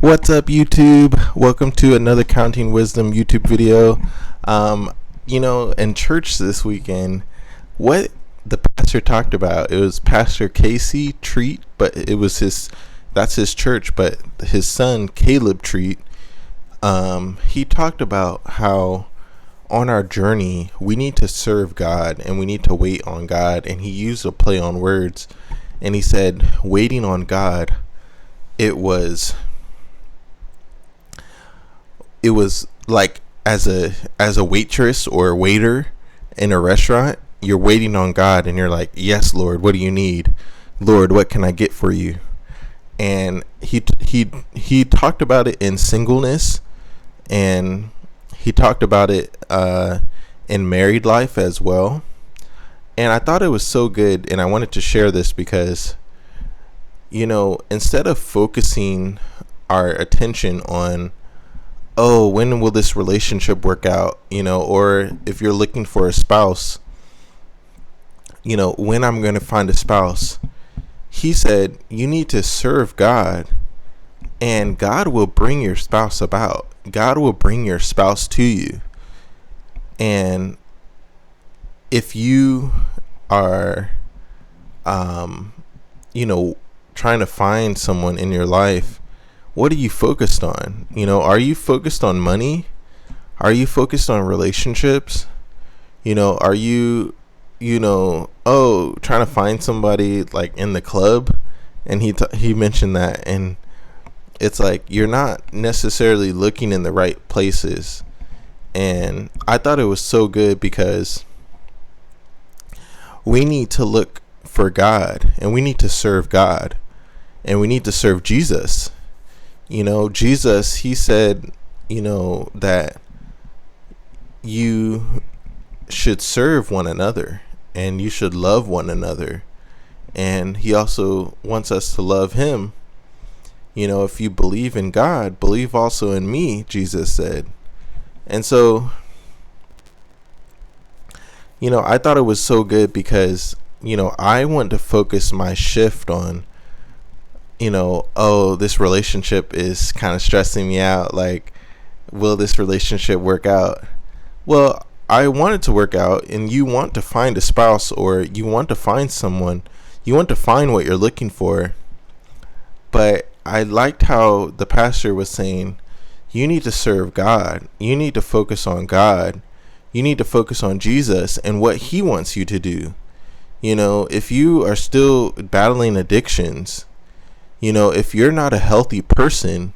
What's up, YouTube? Welcome to another Counting Wisdom YouTube video. In church this weekend, what the pastor talked about, it was Pastor Casey Treat, but that's his church, but his son, Caleb Treat, he talked about how on our journey, we need to serve God and we need to wait on God. And he used a play on words, and he said, waiting on God, it was like as a waitress or a waiter in a restaurant. You're waiting on God and you're like, yes, Lord, what do you need? Lord, what can I get for you? And he talked about it in singleness, and he talked about it in married life as well. And I thought it was so good, and I wanted to share this because, instead of focusing our attention on, oh, when will this relationship work out? Or if you're looking for a spouse, when I'm going to find a spouse, he said, you need to serve God, and God will bring your spouse about. God will bring your spouse to you. And if you are, trying to find someone in your life, what are you focused on? Are you focused on money? Are you focused on relationships? Are you, trying to find somebody like in the club? And he mentioned that, and it's like you're not necessarily looking in the right places. And I thought it was so good because we need to look for God, and we need to serve God, and we need to serve Jesus. Jesus, he said, that you should serve one another and you should love one another. And he also wants us to love him. If you believe in God, believe also in me, Jesus said. And so, I thought it was so good because, I want to focus my shift on, this relationship is kind of stressing me out. Like, will this relationship work out? Well, I want it to work out, and you want to find a spouse, or you want to find someone, you want to find what you're looking for. But I liked how the pastor was saying, you need to serve God. You need to focus on God. You need to focus on Jesus and what he wants you to do. If you are still battling addictions, if you're not a healthy person,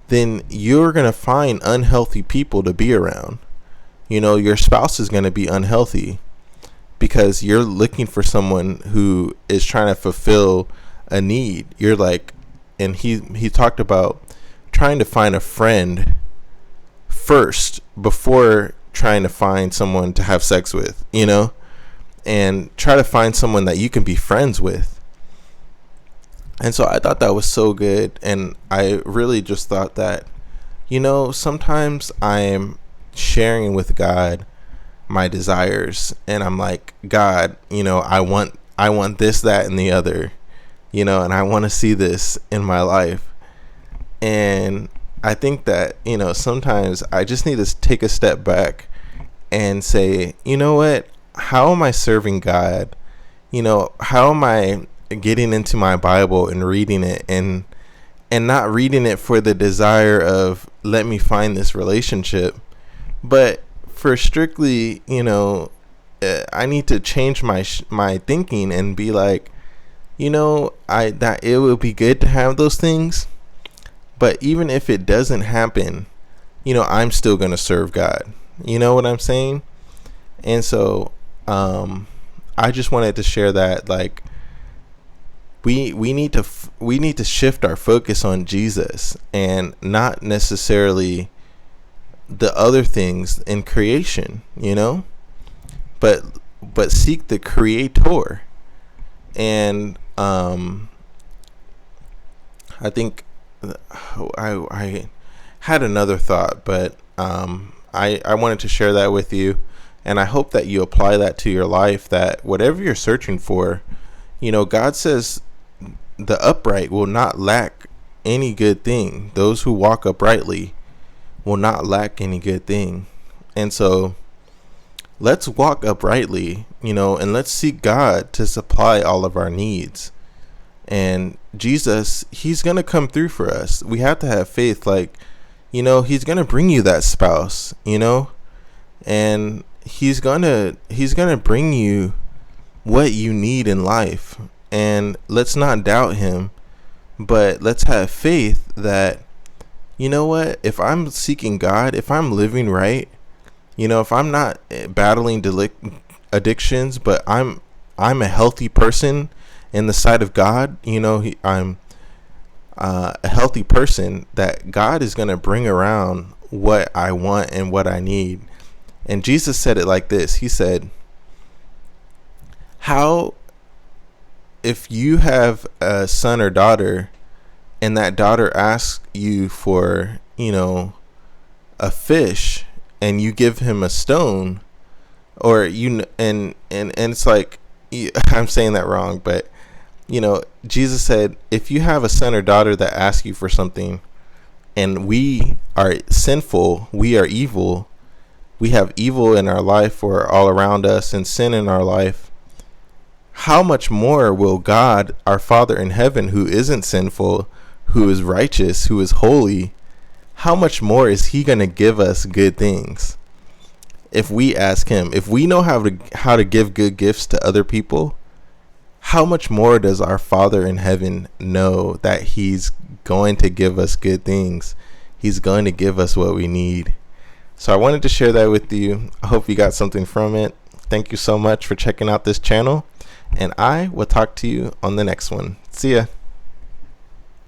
then you're going to find unhealthy people to be around. Your spouse is going to be unhealthy because you're looking for someone who is trying to fulfill a need. You're like, and he talked about trying to find a friend first before trying to find someone to have sex with, and try to find someone that you can be friends with. And so I thought that was so good. And I really just thought that, sometimes I'm sharing with God my desires, and I'm like, God, I want this, that, and the other, and I want to see this in my life. And I think that, sometimes I just need to take a step back and say, what? How am I serving God? How am I getting into my Bible and reading it, and not reading it for the desire of, let me find this relationship, but for strictly, I need to change my thinking and be like, that it would be good to have those things, but even if it doesn't happen, I'm still going to serve God. You know what I'm saying? And so, I just wanted to share that, like, we need to shift our focus on Jesus and not necessarily the other things in creation, but seek the Creator. And I think I had another thought, but I wanted to share that with you, and I hope that you apply that to your life, that whatever you're searching for, God says the upright will not lack any good thing. Those who walk uprightly will not lack any good thing. And so let's walk uprightly, and let's seek God to supply all of our needs. And Jesus, he's going to come through for us. We have to have faith. Like, he's going to bring you that spouse, and he's going to bring you what you need in life. And let's not doubt him, but let's have faith that, if I'm seeking God, if I'm living right, if I'm not battling addictions, but I'm a healthy person in the sight of God, I'm a healthy person, that God is going to bring around what I want and what I need. And Jesus said it like this. He said, if you have a son or daughter, and that daughter asks you for, a fish, and you give him a stone, or and it's like, I'm saying that wrong, but Jesus said, if you have a son or daughter that asks you for something, and we are sinful, we are evil, we have evil in our life or all around us, and sin in our life, how much more will God, our Father in heaven, who isn't sinful, who is righteous, who is holy, how much more is he going to give us good things if we ask him? If we know how to give good gifts to other people, how much more does our Father in heaven know that he's going to give us good things? He's going to give us what we need. So I wanted to share that with you. I hope you got something from it. Thank you so much for checking out this channel, and I will talk to you on the next one. See ya.